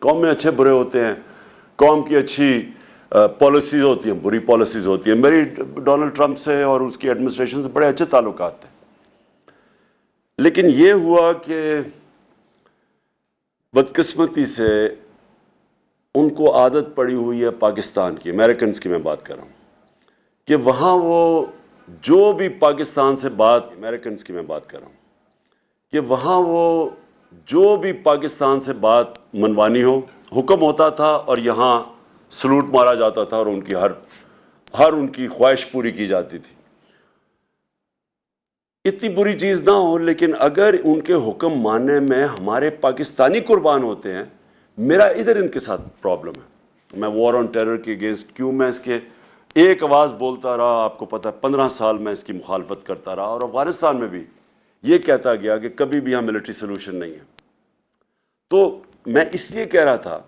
قوم میں اچھے برے ہوتے ہیں، قوم کی اچھی پالیسیز ہوتی ہیں، بری پالیسیز ہوتی ہیں. میری ڈونلڈ ٹرمپ سے اور اس کی ایڈمنسٹریشن سے بڑے اچھے تعلقات تھے، لیکن یہ ہوا کہ بدقسمتی سے ان کو عادت پڑی ہوئی ہے پاکستان کی، امریکنز کی میں بات کر رہا ہوں، کہ وہاں وہ جو بھی پاکستان سے بات، امریکنز کی میں بات کر رہا ہوں، کہ وہاں وہ جو بھی پاکستان سے بات منوانی ہو حکم ہوتا تھا، اور یہاں سلوٹ مارا جاتا تھا اور ان کی ہر ان کی خواہش پوری کی جاتی تھی. اتنی بری چیز نہ ہو، لیکن اگر ان کے حکم ماننے میں ہمارے پاکستانی قربان ہوتے ہیں، میرا ادھر ان کے ساتھ پرابلم ہے. میں وار آن ٹیرر کے اگینسٹ کیوں میں اس کے ایک آواز بولتا رہا، آپ کو پتہ ہے 15 سال میں اس کی مخالفت کرتا رہا، اور افغانستان میں بھی یہ کہتا گیا کہ کبھی بھی یہاں ملٹری سلوشن نہیں ہے. تو میں اس لیے کہہ رہا تھا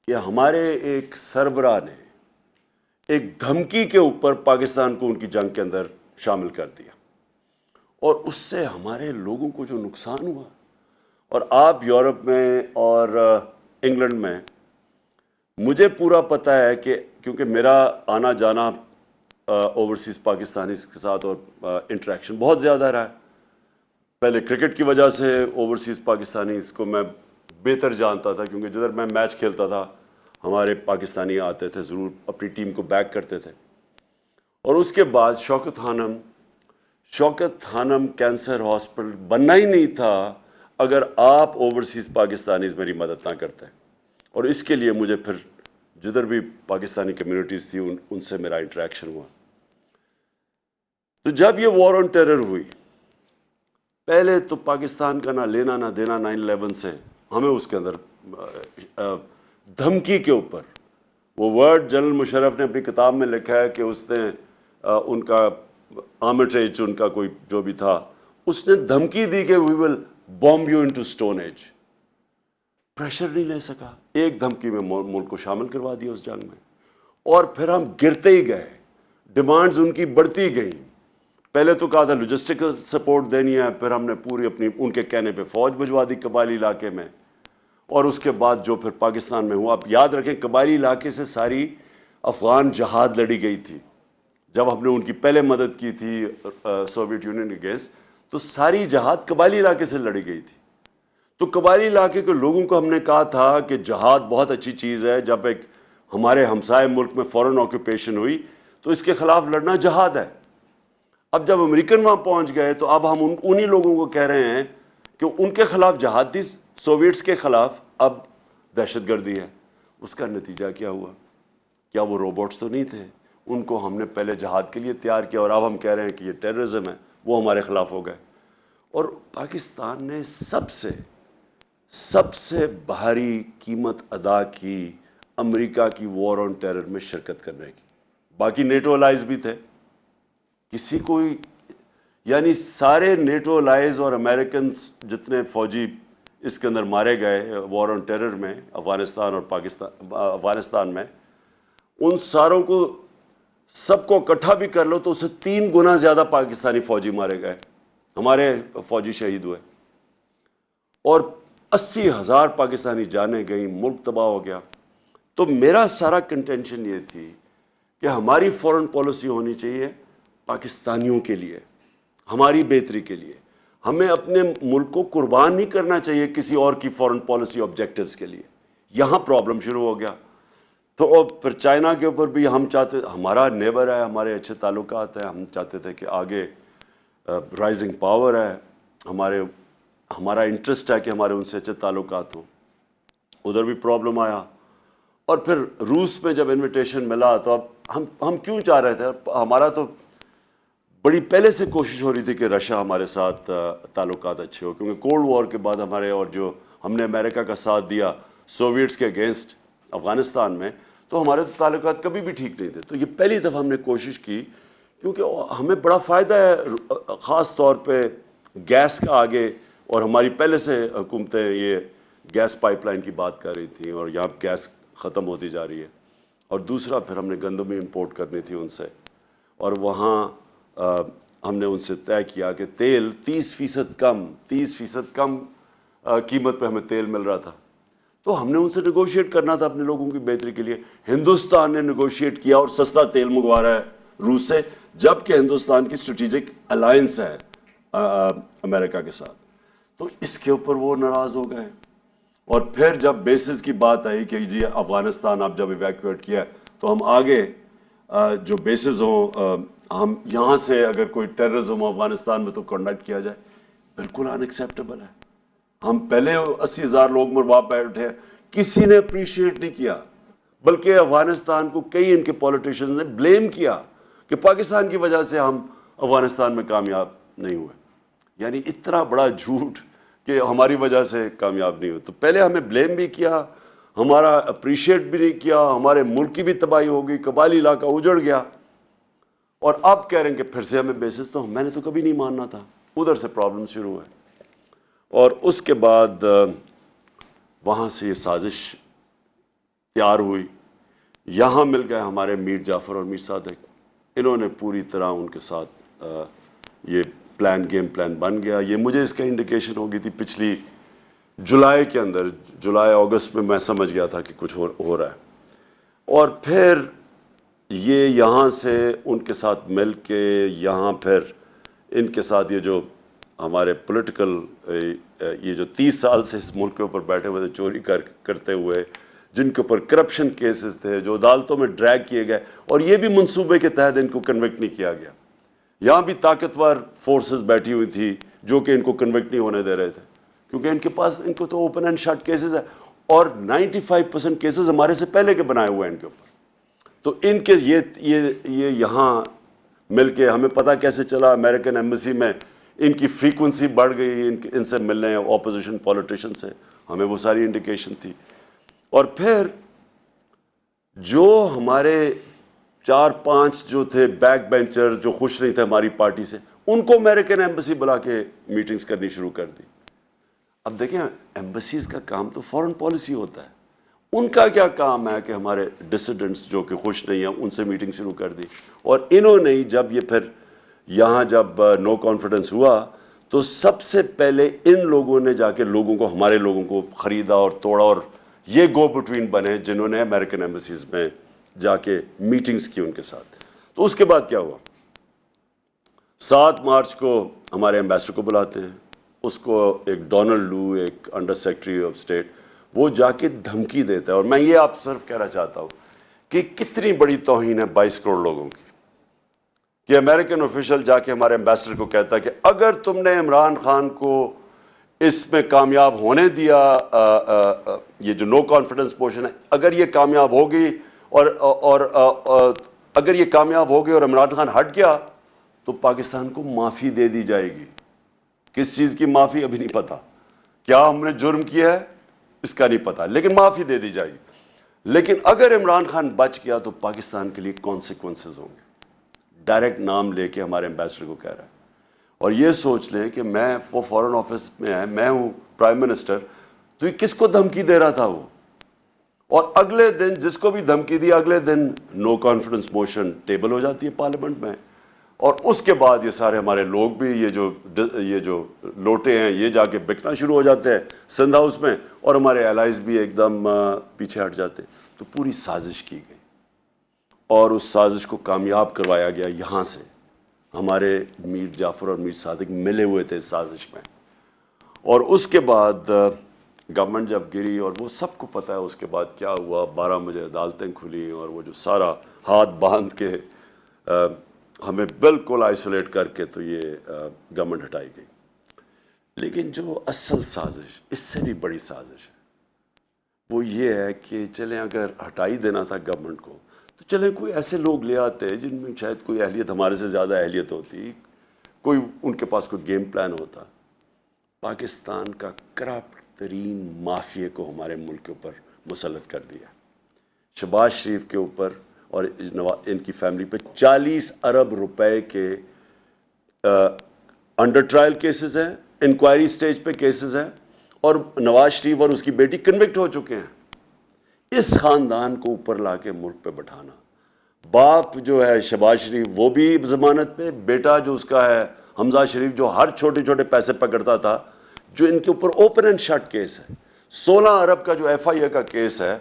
کہ ہمارے ایک سربراہ نے ایک دھمکی کے اوپر پاکستان کو ان کی جنگ کے اندر شامل کر دیا، اور اس سے ہمارے لوگوں کو جو نقصان ہوا. اور آپ یورپ میں اور انگلینڈ میں، مجھے پورا پتہ ہے کہ کیونکہ میرا آنا جانا اوورسیز پاکستانی کے ساتھ اور انٹریکشن بہت زیادہ رہا ہے. پہلے کرکٹ کی وجہ سے اوورسیز پاکستانی اس کو میں بہتر جانتا تھا، کیونکہ جدھر میں میچ کھیلتا تھا ہمارے پاکستانی آتے تھے، ضرور اپنی ٹیم کو بیک کرتے تھے. اور اس کے بعد شوکت خانم کینسر ہاسپٹل بننا ہی نہیں تھا اگر آپ اوورسیز پاکستانیز میری مدد نہ کرتے. اور اس کے لیے مجھے پھر جدھر بھی پاکستانی کمیونٹیز تھی ان سے میرا انٹریکشن ہوا. تو جب یہ وار آن ٹیرر ہوئی، پہلے تو پاکستان کا نہ لینا نہ دینا 9/11 سے، ہمیں اس کے اندر دھمکی کے اوپر وہ ورڈ جنرل مشرف نے اپنی کتاب میں لکھا ہے کہ اس نے ان کا آرمیٹریج، ان کا کوئی جو بھی تھا، اس نے دھمکی دی کہ we will bomb you into stone age. Pressure نہیں لے سکا، ایک دھمکی میں ملک کو شامل کروا دیا اس جنگ میں، اور پھر ہم گرتے ہی گئے. ڈیمانڈز ان کی بڑھتی گئیں. پہلے تو کہا تھا لوجسٹکل سپورٹ دینی ہے، پھر ہم نے پوری اپنی ان کے کہنے پہ فوج بھجوا دی قبائلی علاقے میں، اور اس کے بعد جو پھر پاکستان میں ہوا. آپ یاد رکھیں قبائلی علاقے سے ساری افغان جہاد لڑی گئی تھی. جب ہم نے ان کی پہلے مدد کی تھی سوویت یونین کے اگینسٹ، تو ساری جہاد قبائلی علاقے سے لڑی گئی تھی. تو قبائلی علاقے کے لوگوں کو ہم نے کہا تھا کہ جہاد بہت اچھی چیز ہے. جب ایک ہمارے ہمسائے ملک میں فورن آکوپیشن ہوئی تو اس کے خلاف لڑنا جہاد ہے. اب جب امریکن وہاں پہنچ گئے تو اب ہم انہی لوگوں کو کہہ رہے ہیں کہ ان کے خلاف جہاد تھی، سوویٹس کے خلاف اب دہشت گردی ہے. اس کا نتیجہ کیا ہوا؟ کیا وہ روبوٹس تو نہیں تھے؟ ان کو ہم نے پہلے جہاد کے لیے تیار کیا، اور اب ہم کہہ رہے ہیں کہ یہ ٹیررزم ہے، وہ ہمارے خلاف ہو گئے. اور پاکستان نے سب سے بھاری قیمت ادا کی امریکہ کی وار آن ٹیرر میں شرکت کرنے کی. باقی نیٹو الائز بھی تھے، کسی کوئی یعنی سارے نیٹو الائز اور امریکنز جتنے فوجی اس کے اندر مارے گئے وار آن ٹیرر میں افغانستان اور افغانستان میں، ان ساروں کو سب کو اکٹھا بھی کر لو تو اسے 3 گنا زیادہ پاکستانی فوجی مارے گئے، ہمارے فوجی شہید ہوئے، اور 80,000 پاکستانی جانیں گئیں، ملک تباہ ہو گیا. تو میرا سارا کنٹینشن یہ تھی کہ ہماری فورن پالیسی ہونی چاہیے پاکستانیوں کے لیے، ہماری بہتری کے لیے. ہمیں اپنے ملک کو قربان نہیں کرنا چاہیے کسی اور کی فورن پالیسی آبجیکٹیوز کے لیے. یہاں پرابلم شروع ہو گیا. تو پھر چائنا کے اوپر بھی ہم چاہتے، ہمارا نیبر ہے، ہمارے اچھے تعلقات ہیں، ہم چاہتے تھے کہ آگے رائزنگ پاور ہے، ہمارا انٹرسٹ ہے کہ ہمارے ان سے اچھے تعلقات ہوں. ادھر بھی پرابلم آیا. اور پھر روس میں جب انویٹیشن ملا تو اب ہم کیوں چاہ رہے تھے، ہمارا تو بڑی پہلے سے کوشش ہو رہی تھی کہ رشیا ہمارے ساتھ تعلقات اچھے ہو، کیونکہ کولڈ وار کے بعد ہمارے، اور جو ہم نے امریکہ کا ساتھ دیا سوویٹس کے اگینسٹ افغانستان میں، تو ہمارے تو تعلقات کبھی بھی ٹھیک نہیں تھے. تو یہ پہلی دفعہ ہم نے کوشش کی، کیونکہ ہمیں بڑا فائدہ ہے خاص طور پہ گیس کا آگے، اور ہماری پہلے سے حکومتیں یہ گیس پائپ لائن کی بات کر رہی تھیں، اور یہاں گیس ختم ہوتی جا رہی ہے. اور دوسرا پھر ہم نے گندم امپورٹ کرنی تھی ان سے، اور وہاں ہم نے ان سے طے کیا کہ تیل 30% کم قیمت پہ ہمیں تیل مل رہا تھا، تو ہم نے ان سے نیگوشیٹ کرنا تھا اپنے لوگوں کی بہتری کے لیے. ہندوستان نے نیگوشیٹ کیا اور سستا تیل منگوا رہا ہے روس سے، جبکہ ہندوستان کی اسٹریٹجک الائنس ہے امریکہ کے ساتھ. تو اس کے اوپر وہ ناراض ہو گئے. اور پھر جب بیسز کی بات آئی کہ جی افغانستان آپ جب ایویکویٹ کیا تو ہم آگے جو بیسز ہوں ہم یہاں سے اگر کوئی ٹیررزم افغانستان میں تو کنڈکٹ کیا جائے، بالکل ان ایکسیپٹیبل ہے. ہم پہلے 80,000 لوگ مروا بیٹھے، کسی نے اپریشیٹ نہیں کیا، بلکہ افغانستان کو کئی ان کے پولیٹیشنز نے بلیم کیا کہ پاکستان کی وجہ سے ہم افغانستان میں کامیاب نہیں ہوئے. یعنی اتنا بڑا جھوٹ کہ ہماری وجہ سے کامیاب نہیں ہوئے. تو پہلے ہمیں بلیم بھی کیا، ہمارا اپریشیٹ بھی نہیں کیا، ہمارے ملک کی بھی تباہی ہو گئی، قبائلی علاقہ اجڑ گیا، اور اب کہہ رہے ہیں کہ پھر سے ہمیں بیسس. تو میں نے تو کبھی نہیں ماننا تھا. ادھر سے پرابلم شروع ہوئے، اور اس کے بعد وہاں سے یہ سازش تیار ہوئی. یہاں مل گئے ہمارے میر جعفر اور میر صادق. انہوں نے پوری طرح ان کے ساتھ یہ گیم پلان بن گیا. یہ مجھے اس کا انڈیکیشن ہو گئی تھی پچھلی جولائی کے اندر، جولائی اگست میں سمجھ گیا تھا کہ کچھ ہو رہا ہے. اور پھر یہ یہاں سے ان کے ساتھ مل کے یہاں پھر ان کے ساتھ یہ جو ہمارے پولیٹیکل یہ جو 30 سال سے اس ملک کے اوپر بیٹھے ہوئے تھے چوری کرتے ہوئے، جن کے اوپر کرپشن کیسز تھے جو عدالتوں میں ڈریگ کیے گئے، اور یہ بھی منصوبے کے تحت ان کو کنوکٹ نہیں کیا گیا. یہاں بھی طاقتور فورسز بیٹھی ہوئی تھی جو کہ ان کو کنوکٹ نہیں ہونے دے رہے تھے، کیونکہ ان کو تو اوپن اینڈ شٹ کیسز ہے، اور 95% کیسز ہمارے سے پہلے کے بنائے ہوئے ہیں ان کے اوپر. تو ان کے یہ یہاں مل کے ہمیں پتہ کیسے چلا، امریکن ایمبیسی میں ان کی فریکوینسی بڑھ گئی، ان سے ملنے اپوزیشن پولیٹیشن سے، ہمیں وہ ساری انڈیکیشن تھی. اور پھر جو ہمارے 4-5 جو تھے بیک بینچر جو خوش نہیں تھے ہماری پارٹی سے، ان کو امریکن ایمبیسی بلا کے میٹنگز کرنی شروع کر دی. اب دیکھیں ایمبیسیز کا کام تو فورن پالیسی ہوتا ہے، ان کا کیا کام ہے کہ ہمارے ڈسیڈنٹس جو کہ خوش نہیں ہیں ان سے میٹنگ شروع کر دی. اور انہوں نے جب یہ پھر یہاں جب نو کانفیڈنس ہوا تو سب سے پہلے ان لوگوں نے جا کے لوگوں کو، ہمارے لوگوں کو خریدا اور توڑا، اور یہ گو بٹوین بنے جنہوں نے امریکن ایمبیسیز میں جا کے میٹنگز کی ان کے ساتھ. تو اس کے بعد کیا ہوا، 7 مارچ کو ہمارے ایمبیسڈر کو بلاتے ہیں، اس کو ایک ڈونلڈ لو، ایک انڈر سیکرٹری آف اسٹیٹ، وہ جا کے دھمکی دیتا ہے. اور میں یہ آپ صرف کہنا چاہتا ہوں کہ کتنی بڑی توہین ہے 22 کروڑ لوگوں کی، کہ امریکن آفیشل جا کے ہمارے ایمبیسڈر کو کہتا ہے کہ اگر تم نے عمران خان کو اس میں کامیاب ہونے دیا، یہ جو نو کانفیڈنس پوشن ہے، اگر یہ کامیاب ہوگی اور اگر یہ کامیاب ہوگی اور عمران خان ہٹ گیا تو پاکستان کو معافی دے دی جائے گی. کس چیز کی معافی ابھی نہیں پتا، کیا ہم نے جرم کیا ہے اس کا نہیں پتا، لیکن معافی دے دی جائے گی. لیکن اگر عمران خان بچ گیا تو پاکستان کے لیے کانسیکوینسز ہوں گے. ڈائریکٹ نام لے کے ہمارے ایمبیسڈر کو کہہ رہا ہے. اور یہ سوچ لیں کہ وہ فورن آفس میں ہے، میں ہوں پرائم منسٹر، تو یہ کس کو دھمکی دے رہا تھا وہ. اور اگلے دن جس کو بھی دھمکی دی، اگلے دن نو کانفیڈنس موشن ٹیبل ہو جاتی ہے پارلیمنٹ میں. اور اس کے بعد یہ سارے ہمارے لوگ بھی یہ جو لوٹے ہیں یہ جا کے بکنا شروع ہو جاتے ہیں سندھ ہاؤس میں، اور ہمارے الائز بھی ایک دم پیچھے ہٹ جاتے. تو پوری سازش کی گئی اور اس سازش کو کامیاب کروایا گیا. یہاں سے ہمارے میر جعفر اور میر صادق ملے ہوئے تھے اس سازش میں. اور اس کے بعد گورنمنٹ جب گری، اور وہ سب کو پتہ ہے اس کے بعد کیا ہوا، 12 بجے عدالتیں کھلی، اور وہ جو سارا ہاتھ باندھ کے ہمیں بالکل آئسولیٹ کر کے تو یہ گورنمنٹ ہٹائی گئی. لیکن جو اصل سازش، اس سے بھی بڑی سازش ہے، وہ یہ ہے کہ چلیں اگر ہٹائی دینا تھا گورنمنٹ کو تو چلیں کوئی ایسے لوگ لے آتے جن میں شاید کوئی اہلیت ہمارے سے زیادہ اہلیت ہوتی، کوئی ان کے پاس کوئی گیم پلان ہوتا. پاکستان کا کرپٹ ترین مافیا کو ہمارے ملک کے اوپر مسلط کر دیا. شہباز شریف کے اوپر اور ان کی فیملی پہ 40 ارب روپے کے انڈر ٹرائل کیسز ہیں، انکوائری سٹیج پہ کیسز ہیں، اور نواز شریف اور اس کی بیٹی کنوکٹ ہو چکے ہیں. اس خاندان کو اوپر لا کے ملک پہ بٹھانا باپ جو ہے شہباز شریف وہ بھی ضمانت پہ، بیٹا جو اس کا ہے حمزہ شریف جو ہر چھوٹے چھوٹے پیسے پکڑتا تھا، جو ان کے اوپر اوپن اینڈ شٹ کیس ہے. 16 ارب کا جو ایف آئی اے کا کیس ہے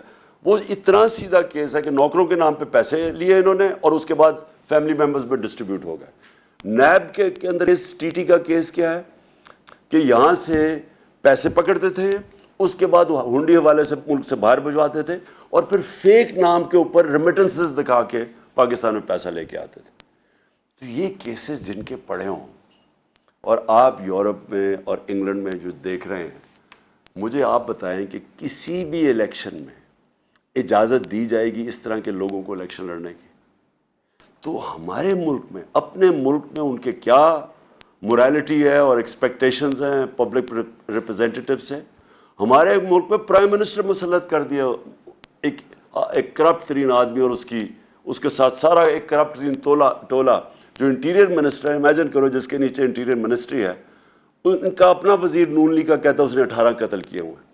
وہ اتنا سیدھا کیس ہے کہ نوکروں کے نام پہ پیسے لیے انہوں نے اور اس کے بعد فیملی ممبرز میں ڈسٹریبیوٹ ہو گئے. نیب کے اندر اس ٹی ٹی کا کیس کیا ہے کہ یہاں سے پیسے پکڑتے تھے، اس کے بعد وہ ہنڈی حوالے سے ملک سے باہر بھجواتے تھے اور پھر فیک نام کے اوپر ریمیٹنسز دکھا کے پاکستان میں پیسہ لے کے آتے تھے. تو یہ کیسز جن کے پڑے ہوں اور آپ یورپ میں اور انگلینڈ میں جو دیکھ رہے ہیں، مجھے آپ بتائیں کہ کسی بھی الیکشن میں اجازت دی جائے گی اس طرح کے لوگوں کو الیکشن لڑنے کی؟ تو ہمارے ملک میں، اپنے ملک میں ان کے کیا مورالٹی ہے اور ایکسپیکٹیشنز ہیں پبلک ریپرزینٹیٹیو سے؟ ہمارے ملک میں پرائم منسٹر مسلط کر دیا ایک کرپٹ ترین آدمی اور اس کے ساتھ سارا ایک کرپٹ ترین ٹولہ جو انٹیریئر منسٹر ہے. امیجن کرو جس کے نیچے انٹیریئر منسٹری ہے، ان کا اپنا وزیر نون لیگ کا کہتا ہے اس نے 18 قتل کیے ہوئے ہیں.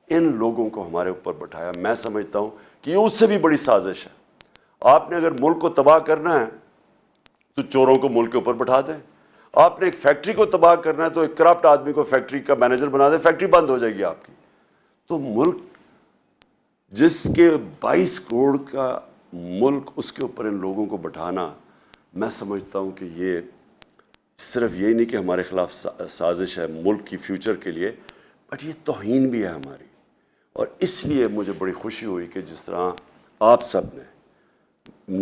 ان لوگوں کو ہمارے اوپر بٹھایا. میں سمجھتا ہوں کہ یہ اس سے بھی بڑی سازش ہے. آپ نے اگر ملک کو تباہ کرنا ہے تو چوروں کو ملک کے اوپر بٹھا دیں. آپ نے ایک فیکٹری کو تباہ کرنا ہے تو ایک کرپٹ آدمی کو فیکٹری کا مینیجر بنا دیں، فیکٹری بند ہو جائے گی آپ کی. تو ملک جس کے 22 کروڑ کا ملک، اس کے اوپر ان لوگوں کو بٹھانا، میں سمجھتا ہوں کہ یہ صرف یہی نہیں کہ ہمارے خلاف سازش ہے ملک کی فیوچر کے لیے، بٹ یہ توہین بھی ہے ہماری. اور اس لیے مجھے بڑی خوشی ہوئی کہ جس طرح آپ سب نے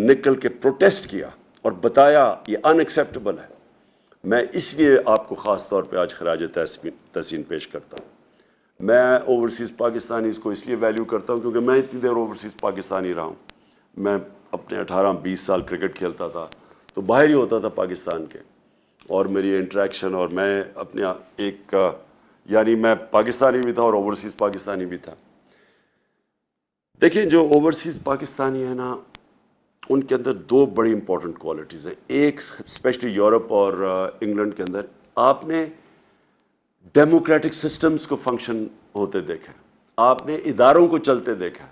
نکل کے پروٹیسٹ کیا اور بتایا یہ ان ایکسیپٹیبل ہے. میں اس لیے آپ کو خاص طور پہ آج خراج تحسین پیش کرتا ہوں. میں اوورسیز پاکستانیز کو اس لیے ویلیو کرتا ہوں کیونکہ میں اتنی دیر اوورسیز پاکستانی رہا ہوں. میں اپنے 18-20 سال کرکٹ کھیلتا تھا تو باہر ہی ہوتا تھا پاکستان کے، اور میری انٹریکشن، اور میں اپنے ایک یعنی میں پاکستانی بھی تھا اور اوورسیز پاکستانی بھی تھا. دیکھیں جو اوورسیز پاکستانی ہے نا، ان کے اندر 2 بڑی امپورٹنٹ کوالٹیز ہیں. ایک اسپیشلی یورپ اور انگلینڈ کے اندر آپ نے ڈیموکریٹک سسٹمز کو فنکشن ہوتے دیکھا، آپ نے اداروں کو چلتے دیکھا.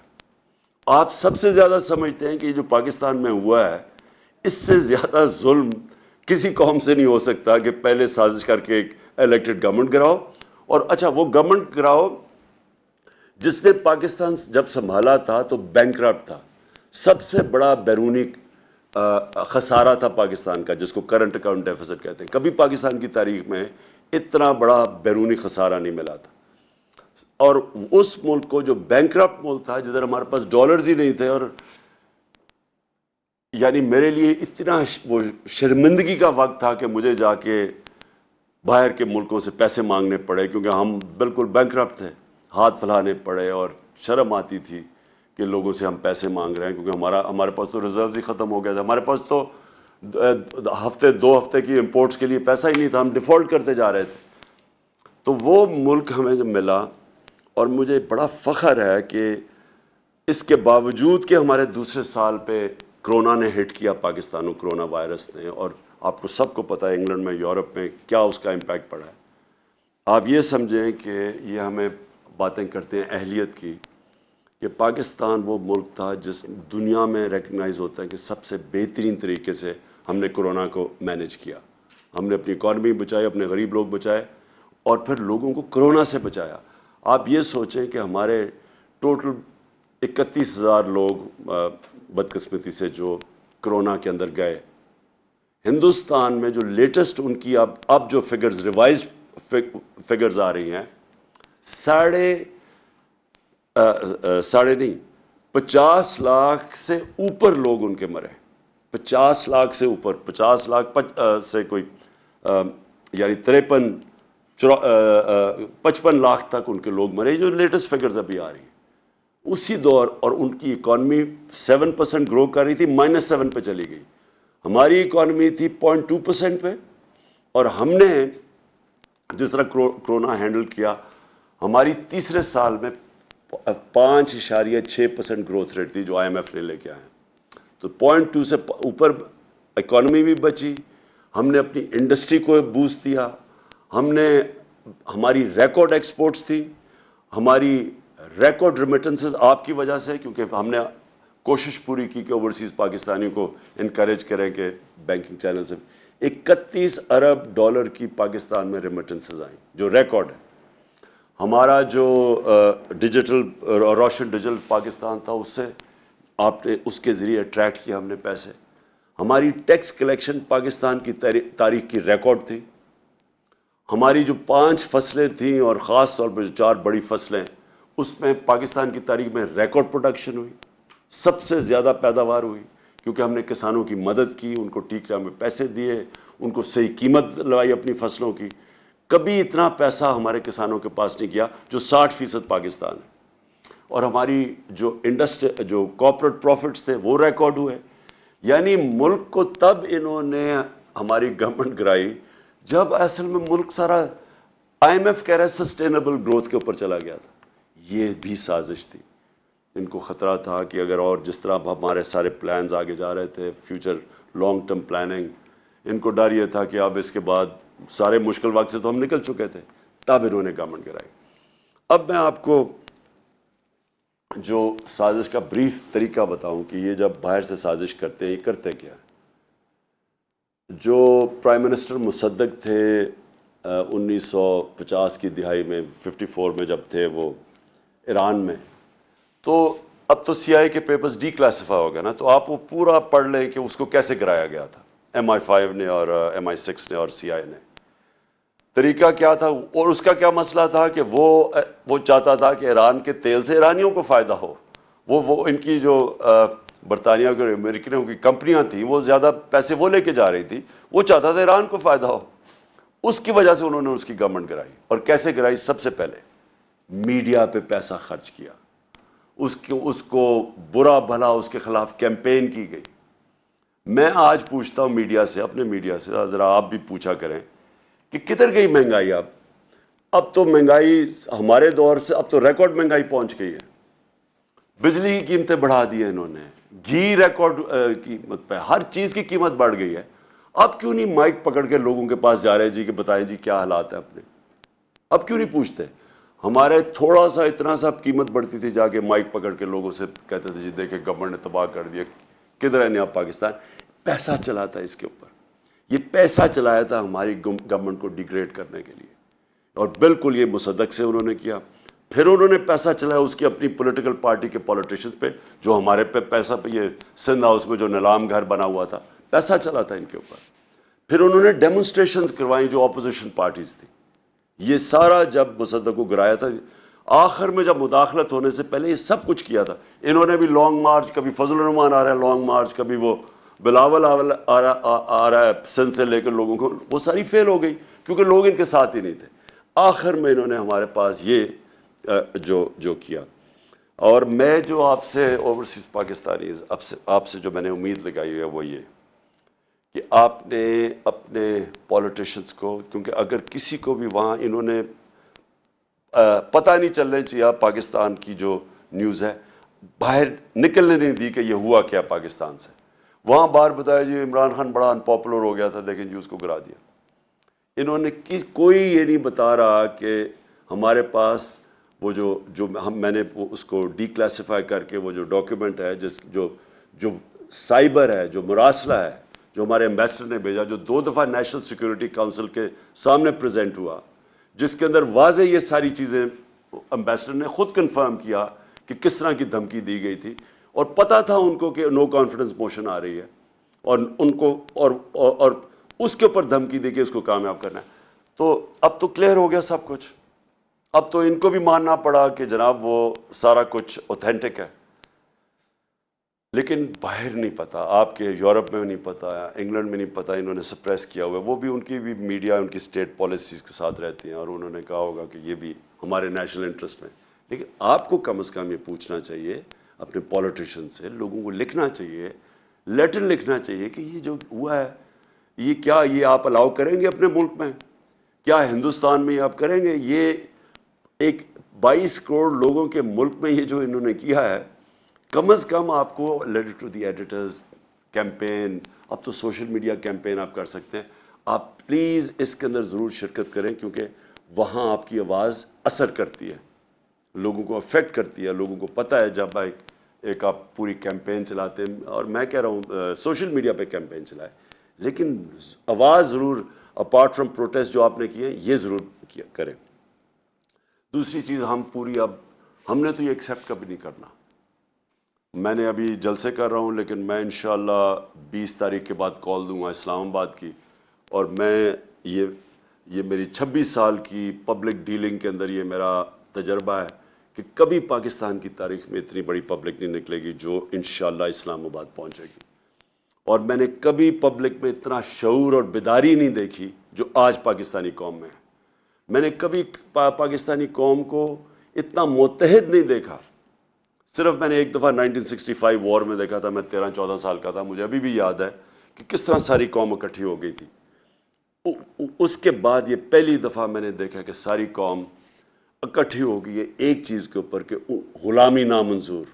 آپ سب سے زیادہ سمجھتے ہیں کہ یہ جو پاکستان میں ہوا ہے اس سے زیادہ ظلم کسی قوم سے نہیں ہو سکتا کہ پہلے سازش کر کے ایک الیکٹڈ گورنمنٹ گراؤ، اور اچھا وہ گورنمنٹ گراؤ جس نے پاکستان جب سنبھالا تھا تو بینکرپٹ تھا. سب سے بڑا بیرونی خسارہ تھا پاکستان کا، جس کو کرنٹ اکاؤنٹ ڈیفیسٹ کہتے ہیں. کبھی پاکستان کی تاریخ میں اتنا بڑا بیرونی خسارہ نہیں ملا تھا. اور اس ملک کو جو بینکرپٹ ملک تھا، جدھر ہمارے پاس ڈالرز ہی نہیں تھے، اور یعنی میرے لیے اتنا وہ شرمندگی کا وقت تھا کہ مجھے جا کے باہر کے ملکوں سے پیسے مانگنے پڑے کیونکہ ہم بالکل بینکرپٹ تھے. ہاتھ پھیلانے پڑے اور شرم آتی تھی کہ لوگوں سے ہم پیسے مانگ رہے ہیں کیونکہ ہمارے پاس تو ریزروز ہی ختم ہو گیا تھا. ہمارے پاس تو 2 ہفتے کی امپورٹس کے لیے پیسہ ہی نہیں تھا، ہم ڈیفالٹ کرتے جا رہے تھے. تو وہ ملک ہمیں جب ملا، اور مجھے بڑا فخر ہے کہ اس کے باوجود کہ ہمارے دوسرے سال پہ کرونا نے ہٹ کیا پاکستان کو، کرونا وائرس نے، اور آپ کو سب کو پتہ ہے انگلینڈ میں، یورپ میں کیا اس کا امپیکٹ پڑا ہے. آپ یہ سمجھیں کہ یہ ہمیں باتیں کرتے ہیں اہلیت کی، کہ پاکستان وہ ملک تھا جس دنیا میں ریکگنائز ہوتا ہے کہ سب سے بہترین طریقے سے ہم نے کرونا کو مینیج کیا. ہم نے اپنی اکانومی بچائی، اپنے غریب لوگ بچائے، اور پھر لوگوں کو کرونا سے بچایا. آپ یہ سوچیں کہ ہمارے ٹوٹل 31,000 لوگ بدقسمتی سے جو کرونا کے اندر گئے، ہندوستان میں جو لیٹسٹ ان کی اب جو فگرز ریوائز فگرز آ رہی ہیں، 50 لاکھ سے اوپر لوگ ان کے مرے. 50 لاکھ سے اوپر، 50 لاکھ سے کوئی یعنی 55 لاکھ تک ان کے لوگ مرے، جو لیٹسٹ فگرز ابھی آ رہی ہیں. اسی دور، اور ان کی اکانومی 7% گرو کر رہی تھی، -7 پہ چلی گئی. ہماری اکانومی تھی 0.2% پہ، اور ہم نے جس طرح کرونا ہینڈل کیا، ہماری تیسرے سال میں 5.6% گروتھ ریٹ تھی جو IMF نے لے کے آئے. تو 0.2 سے اوپر اکانومی بھی بچی. ہم نے اپنی انڈسٹری کو بوسٹ دیا. ہماری ریکارڈ ایکسپورٹس تھی، ہماری ریکارڈ ریمیٹنسز آپ کی وجہ سے، کیونکہ ہم نے کوشش پوری کی کہ اوورسیز پاکستانیوں کو انکریج کریں کہ بینکنگ چینل سے 31 ارب ڈالر کی پاکستان میں ریمیٹنسز آئیں جو ریکارڈ ہے. ہمارا جو ڈیجیٹل روشن ڈیجیٹل پاکستان تھا اس سے آپ نے اس کے ذریعے اٹریکٹ کیا ہم نے پیسے. ہماری ٹیکس کلیکشن پاکستان کی تاریخ کی ریکارڈ تھی. ہماری جو 5 فصلیں تھیں اور خاص طور پر جو 4 بڑی فصلیں اس میں پاکستان کی تاریخ میں ریکارڈ پروڈکشن ہوئی, سب سے زیادہ پیداوار ہوئی کیونکہ ہم نے کسانوں کی مدد کی, ان کو ٹھیک ٹائم میں پیسے دیے, ان کو صحیح قیمت لگائی اپنی فصلوں کی. کبھی اتنا پیسہ ہمارے کسانوں کے پاس نہیں کیا جو 60% پاکستان ہے. اور ہماری جو انڈسٹری جو کارپوریٹ پروفٹس تھے وہ ریکارڈ ہوئے. یعنی ملک کو تب انہوں نے ہماری گورنمنٹ گرائی جب اصل میں ملک سارا IMF کہہ رہا ہے سسٹینیبل گروتھ کے اوپر چلا گیا تھا. یہ بھی سازش تھی. ان کو خطرہ تھا کہ اگر اور جس طرح ہمارے سارے پلانز آگے جا رہے تھے فیوچر لانگ ٹرم پلاننگ, ان کو ڈر یہ تھا کہ اب اس کے بعد سارے مشکل وقت سے تو ہم نکل چکے تھے, تب انہوں نے گورنمنٹ گرائی. اب میں آپ کو جو سازش کا بریف طریقہ بتاؤں کہ یہ جب باہر سے سازش کرتے ہیں یہ کرتے کیا ہے. جو پرائم منسٹر مصدق تھے 1950 کی دہائی میں 54 میں جب تھے وہ ایران میں, تو اب تو CIA کے پیپرز ڈی کلاسیفائی ہو گئے نا, تو آپ وہ پورا پڑھ لیں کہ اس کو کیسے گرایا گیا تھا MI5 نے اور MI6 نے اور CIA نے. طریقہ کیا تھا اور اس کا کیا مسئلہ تھا کہ وہ چاہتا تھا کہ ایران کے تیل سے ایرانیوں کو فائدہ ہو. وہ ان کی جو برطانیہ کے امریکنوں کی کمپنیاں تھیں وہ زیادہ پیسے وہ لے کے جا رہی تھی, وہ چاہتا تھا ایران کو فائدہ ہو. اس کی وجہ سے انہوں نے اس کی گورنمنٹ گرائی. اور کیسے گرائی؟ سب سے پہلے میڈیا پہ پیسہ خرچ کیا, اس کو برا بھلا اس کے خلاف کیمپین کی گئی. میں آج پوچھتا ہوں میڈیا سے, اپنے میڈیا سے, ذرا آپ بھی پوچھا کریں کہ کدھر گئی مہنگائی. اب تو مہنگائی ہمارے دور سے اب تو ریکارڈ مہنگائی پہنچ گئی ہے. بجلی کی قیمتیں بڑھا دی ہیں انہوں نے, گھی ریکارڈ قیمت پہ, ہر چیز کی قیمت بڑھ گئی ہے. اب کیوں نہیں مائک پکڑ کے لوگوں کے پاس جا رہے جی کہ بتائیں جی کیا حالات ہیں اپنے؟ اب کیوں نہیں پوچھتے؟ ہمارے تھوڑا سا اتنا سا قیمت بڑھتی تھی, جا کے مائک پکڑ کے لوگوں سے کہتے تھے جی دیکھیں گورنمنٹ نے تباہ کر دیا, کدھر ہے نیا پاکستان. پیسہ چلا تھا اس کے اوپر, یہ پیسہ چلایا تھا ہماری گورنمنٹ کو ڈیگریڈ کرنے کے لیے. اور بالکل یہ مصدق سے انہوں نے کیا. پھر انہوں نے پیسہ چلایا اس کی اپنی پولیٹیکل پارٹی کے پولیٹیشنز پہ, جو ہمارے پہ پیسہ پہ یہ سندھ ہاؤس میں جو نیلام گھر بنا ہوا تھا پیسہ چلا تھا ان کے اوپر. پھر انہوں نے ڈیمونسٹریشنز کروائیں جو اپوزیشن پارٹیز تھی. یہ سارا جب مصدق کو گرایا تھا, آخر میں جب مداخلت ہونے سے پہلے یہ سب کچھ کیا تھا. انہوں نے بھی لانگ مارچ, کبھی فضل الرحمان آ رہا ہے لانگ مارچ, کبھی وہ بلاول آ رہا ہے سندھ سے لے کر لوگوں کو, وہ ساری فیل ہو گئی کیونکہ لوگ ان کے ساتھ ہی نہیں تھے. آخر میں انہوں نے ہمارے پاس یہ جو کیا. اور میں جو آپ سے اوورسیز پاکستانیز آپ سے جو میں نے امید لگائی ہے وہ یہ کہ آپ نے اپنے پولیٹیشنز کو, کیونکہ اگر کسی کو بھی وہاں انہوں نے پتہ نہیں چلنا چاہیے پاکستان کی جو نیوز ہے, باہر نکلنے نہیں دی کہ یہ ہوا کیا پاکستان سے. وہاں باہر بتایا جی عمران خان بڑا انپاپولر ہو گیا تھا لیکن جی اس کو گرا دیا. انہوں نے کوئی یہ نہیں بتا رہا کہ ہمارے پاس وہ میں نے اس کو ڈی کلاسیفائی کر کے وہ جو ڈاکیومنٹ ہے جو سائبر ہے, جو مراسلہ ہے, جو ہمارے ایمبیسڈر نے بھیجا, جو 2 دفعہ نیشنل سیکورٹی کونسل کے سامنے پریزنٹ ہوا, جس کے اندر واضح یہ ساری چیزیں ایمبیسڈر نے خود کنفرم کیا کہ کس طرح کی دھمکی دی گئی تھی. اور پتہ تھا ان کو کہ نو کانفیڈنس موشن آ رہی ہے, اور ان کو اور اس کے اوپر دھمکی دی کہ اس کو کامیاب کرنا ہے. تو اب تو کلیئر ہو گیا سب کچھ. اب تو ان کو بھی ماننا پڑا کہ جناب وہ سارا کچھ اوتھینٹک ہے. لیکن باہر نہیں پتا, آپ کے یورپ میں نہیں پتا, انگلینڈ میں نہیں پتا, انہوں نے سپریس کیا ہوا ہے. وہ بھی ان کی بھی میڈیا ان کی اسٹیٹ پالیسیز کے ساتھ رہتی ہیں اور انہوں نے کہا ہوگا کہ یہ بھی ہمارے نیشنل انٹرسٹ میں. لیکن آپ کو کم از کم یہ پوچھنا چاہیے اپنے پولیٹیشین سے, لوگوں کو لکھنا چاہیے, لیٹر لکھنا چاہیے کہ یہ جو ہوا ہے یہ کیا یہ آپ الاؤ کریں گے اپنے ملک میں, کیا ہندوستان میں یہ آپ کریں گے؟ یہ ایک 22 کروڑ لوگوں کے ملک میں یہ جو انہوں نے کیا ہے, کم از کم آپ کو letter to the editors campaign, اب تو سوشل میڈیا کیمپین آپ کر سکتے ہیں. آپ پلیز اس کے اندر ضرور شرکت کریں کیونکہ وہاں آپ کی آواز اثر کرتی ہے, لوگوں کو افیکٹ کرتی ہے. لوگوں کو پتہ ہے جب ایک آپ پوری کیمپین چلاتے ہیں، اور میں کہہ رہا ہوں سوشل میڈیا پہ کیمپین چلائے، لیکن آواز ضرور اپارٹ فرام پروٹیسٹ جو آپ نے کیے یہ ضرور کریں۔ دوسری چیز، ہم نے تو یہ ایکسیپٹ کبھی نہیں کرنا، میں نے ابھی جلسے کر رہا ہوں لیکن میں انشاءاللہ 20 تاریخ کے بعد کال دوں گا اسلام آباد کی، اور میں یہ میری 26 سال کی پبلک ڈیلنگ کے اندر یہ میرا تجربہ ہے کہ کبھی پاکستان کی تاریخ میں اتنی بڑی پبلک نہیں نکلے گی جو انشاءاللہ اسلام آباد پہنچے گی، اور میں نے کبھی پبلک میں اتنا شعور اور بیداری نہیں دیکھی جو آج پاکستانی قوم میں ہے۔ میں نے کبھی پاکستانی قوم کو اتنا متحد نہیں دیکھا، صرف میں نے ایک دفعہ 1965 وار میں دیکھا تھا، میں 13-14 سال کا تھا، مجھے ابھی بھی یاد ہے کہ کس طرح ساری قوم اکٹھی ہو گئی تھی۔ اس کے بعد یہ پہلی دفعہ میں نے دیکھا کہ ساری قوم اکٹھی ہو گئی ہے ایک چیز کے اوپر کہ غلامی نامنظور،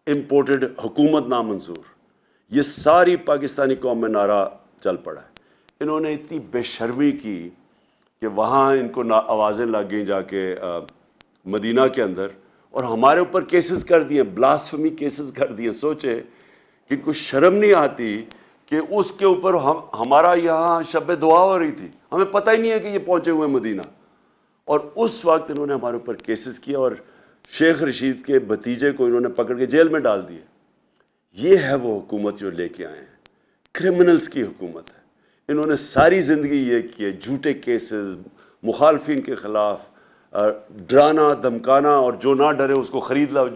امپورٹڈ حکومت نامنظور، یہ ساری پاکستانی قوم میں نعرہ چل پڑا ہے۔ انہوں نے اتنی بے شرمی کی کہ وہاں ان کو آوازیں لگ گئیں جا کے مدینہ کے اندر، اور ہمارے اوپر کیسز کر دیے، بلاسفمی کیسز کر دیے۔ سوچے کہ ان کو شرم نہیں آتی کہ اس کے اوپر ہمارا یہاں شب دعا ہو رہی تھی، ہمیں پتہ ہی نہیں ہے کہ یہ پہنچے ہوئے مدینہ، اور اس وقت انہوں نے ہمارے اوپر کیسز کیا اور شیخ رشید کے بھتیجے کو انہوں نے پکڑ کے جیل میں ڈال دیے۔ یہ ہے وہ حکومت جو لے کے آئے ہیں، کرمنلز کی حکومت ہے۔ انہوں نے ساری زندگی یہ کیے، جھوٹے کیسز، مخالفین کے خلاف ڈرانا دھمکانا، اور جو نہ ڈرے اس کو خرید لاؤ،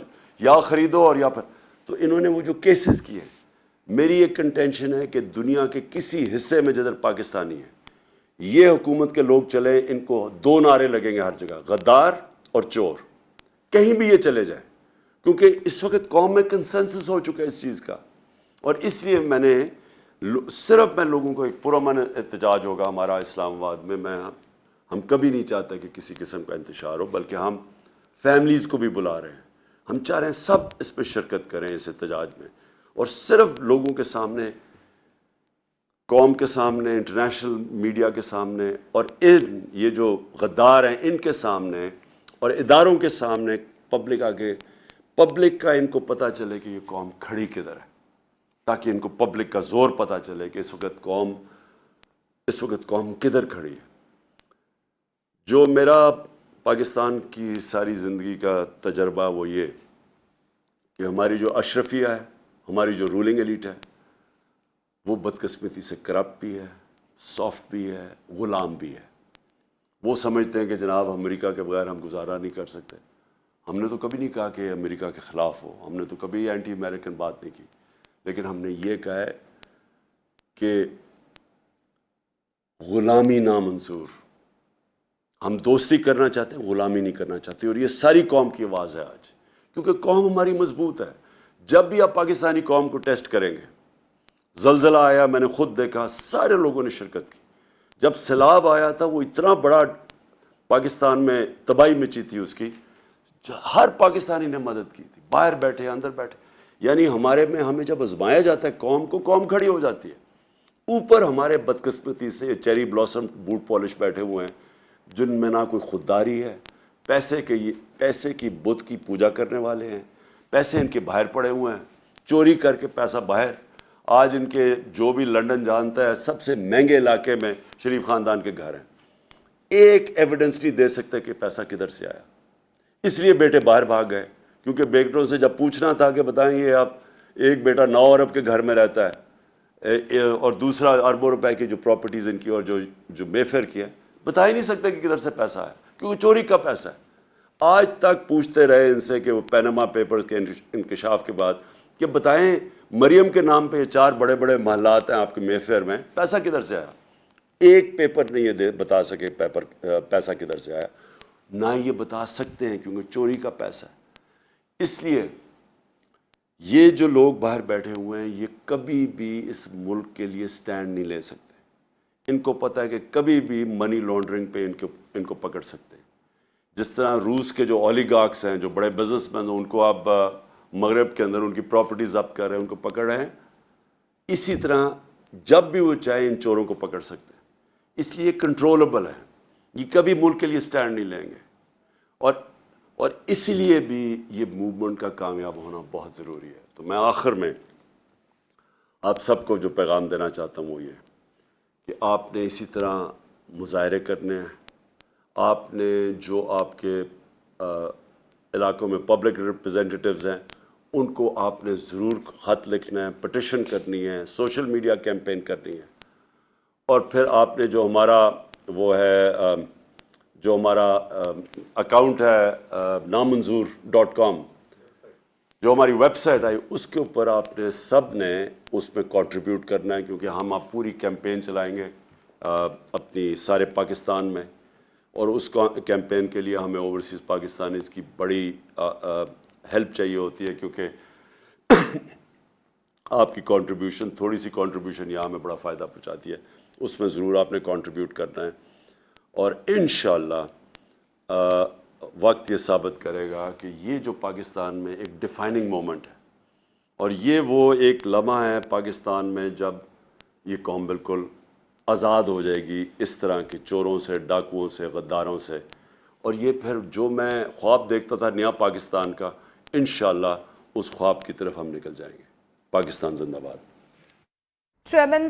یا خریدو، اور یا پھر تو انہوں نے وہ جو کیسز کیے۔ میری ایک کنٹینشن ہے کہ دنیا کے کسی حصے میں جدھر پاکستانی ہے، یہ حکومت کے لوگ چلیں، ان کو 2 نعرے لگیں گے ہر جگہ، غدار اور چور، کہیں بھی یہ چلے جائیں، کیونکہ اس وقت قوم میں کنسنسس ہو چکا ہے اس چیز کا۔ اور اس لیے میں لوگوں کو ایک پرامن احتجاج ہوگا ہمارا اسلام آباد میں، ہم کبھی نہیں چاہتے کہ کسی قسم کا انتشار ہو، بلکہ ہم فیملیز کو بھی بلا رہے ہیں، ہم چاہ رہے ہیں سب اس پہ شرکت کریں اس احتجاج میں، اور صرف لوگوں کے سامنے، قوم کے سامنے، انٹرنیشنل میڈیا کے سامنے، اور یہ جو غدار ہیں ان کے سامنے اور اداروں کے سامنے، پبلک کا ان کو پتہ چلے کہ یہ قوم کھڑی کدھر ہے، تاکہ ان کو پبلک کا زور پتہ چلے کہ اس وقت قوم کدھر کھڑی ہے۔ جو میرا پاکستان کی ساری زندگی کا تجربہ وہ یہ کہ ہماری جو اشرفیہ ہے، ہماری جو رولنگ ایلیٹ ہے، وہ بدقسمتی سے کرپٹ بھی ہے، سافٹ بھی ہے، غلام بھی ہے۔ وہ سمجھتے ہیں کہ جناب امریکہ کے بغیر ہم گزارا نہیں کر سکتے۔ ہم نے تو کبھی نہیں کہا کہ امریکہ کے خلاف ہو، ہم نے تو کبھی اینٹی امریکن بات نہیں کی، لیکن ہم نے یہ کہا ہے کہ غلامی نامنظور، ہم دوستی کرنا چاہتے ہیں، غلامی نہیں کرنا چاہتے، اور یہ ساری قوم کی آواز ہے آج، کیونکہ قوم ہماری مضبوط ہے۔ جب بھی آپ پاکستانی قوم کو ٹیسٹ کریں گے، زلزلہ آیا میں نے خود دیکھا، سارے لوگوں نے شرکت کی۔ جب سیلاب آیا تھا، وہ اتنا بڑا پاکستان میں تباہی مچی تھی اس کی، ہر پاکستانی نے مدد کی تھی، باہر بیٹھے اندر بیٹھے، یعنی ہمیں جب آزمایا جاتا ہے قوم کھڑی ہو جاتی ہے۔ اوپر ہمارے بدقسمتی سے چیری بلاسم بوٹ پالش بیٹھے ہوئے ہیں، جن میں نہ کوئی خودداری ہے، پیسے کی بت کی پوجا کرنے والے ہیں، پیسے ان کے باہر پڑے ہوئے ہیں، چوری کر کے پیسہ باہر۔ آج ان کے جو بھی لنڈن جانتا ہے، سب سے مہنگے علاقے میں شریف خاندان کے گھر ہیں، ایک ایویڈنس نہیں دے سکتے کہ پیسہ کدھر سے آیا۔ اس لیے بیٹے باہر بھاگ گئے، کیونکہ بیٹوں سے جب پوچھنا تھا کہ بتائیں یہ آپ، ایک بیٹا 9 ارب کے گھر میں رہتا ہے، اور دوسرا اربوں روپے کی جو پراپرٹیز ان کی اور جو مے فیئر کی ہے، بتا ہی نہیں سکتے کہ کدھر سے پیسہ ہے، کیونکہ چوری کا پیسہ ہے۔ آج تک پوچھتے رہے ان سے کہ وہ پینما پیپرز کے انکشاف کے بعد کہ بتائیں مریم کے نام پہ یہ 4 بڑے بڑے محلات ہیں آپ کے مے فیئر میں، پیسہ کدھر سے آیا؟ ایک پیپر نہیں یہ بتا سکے پیسہ کدھر سے آیا، نہ یہ بتا سکتے ہیں کیونکہ چوری کا پیسہ ہے۔ اس لیے یہ جو لوگ باہر بیٹھے ہوئے ہیں، یہ کبھی بھی اس ملک کے لیے سٹینڈ نہیں لے سکتے۔ ان کو پتہ ہے کہ کبھی بھی منی لانڈرنگ پہ ان کو پکڑ سکتے ہیں۔ جس طرح روس کے جو اولیگارکس ہیں، جو بڑے بزنس مین ہیں، ان کو آپ مغرب کے اندر ان کی پراپرٹی ضبط کر رہے ہیں، ان کو پکڑ رہے ہیں، اسی طرح جب بھی وہ چاہیں ان چوروں کو پکڑ سکتے ہیں۔ اس لیے کنٹرولبل ہے، یہ کبھی ملک کے لیے سٹینڈ نہیں لیں گے۔ اور اور اسی لیے بھی یہ موومنٹ کا کامیاب ہونا بہت ضروری ہے. تو میں آخر میں آپ سب کو جو پیغام دینا چاہتا ہوں وہ یہ کہ آپ نے اسی طرح مظاہرے کرنے ہیں. آپ نے جو آپ کے علاقوں میں پبلک ریپرزینٹیٹیوز ہیں ان کو آپ نے ضرور خط لکھنا ہے, پٹیشن کرنی ہے, سوشل میڈیا کیمپین کرنی ہے. اور پھر آپ نے جو ہمارا وہ ہے جو ہمارا اکاؤنٹ ہے نامنظور.com, جو ہماری ویب سائٹ آئی, اس کے اوپر آپ نے سب نے اس میں کنٹریبیوٹ کرنا ہے, کیونکہ ہم آپ پوری کیمپین چلائیں گے اپنی سارے پاکستان میں. اور اس کیمپین کے لیے ہمیں اوورسیز پاکستانیز کی بڑی ہیلپ چاہیے ہوتی ہے, کیونکہ آپ کی کنٹریبیوشن, تھوڑی سی کنٹریبیوشن یہاں ہمیں بڑا فائدہ پہنچاتی ہے. اس میں ضرور آپ نے کنٹریبیوٹ کرنا ہے. اور انشاءاللہ وقت یہ ثابت کرے گا کہ یہ جو پاکستان میں ایک ڈیفائننگ مومنٹ ہے, اور یہ وہ ایک لمحہ ہے پاکستان میں جب یہ قوم بالکل آزاد ہو جائے گی اس طرح کے چوروں سے, ڈاکوؤں سے, غداروں سے. اور یہ پھر جو میں خواب دیکھتا تھا نیا پاکستان کا, انشاءاللہ اس خواب کی طرف ہم نکل جائیں گے. پاکستان زندہ باد. چیئرمین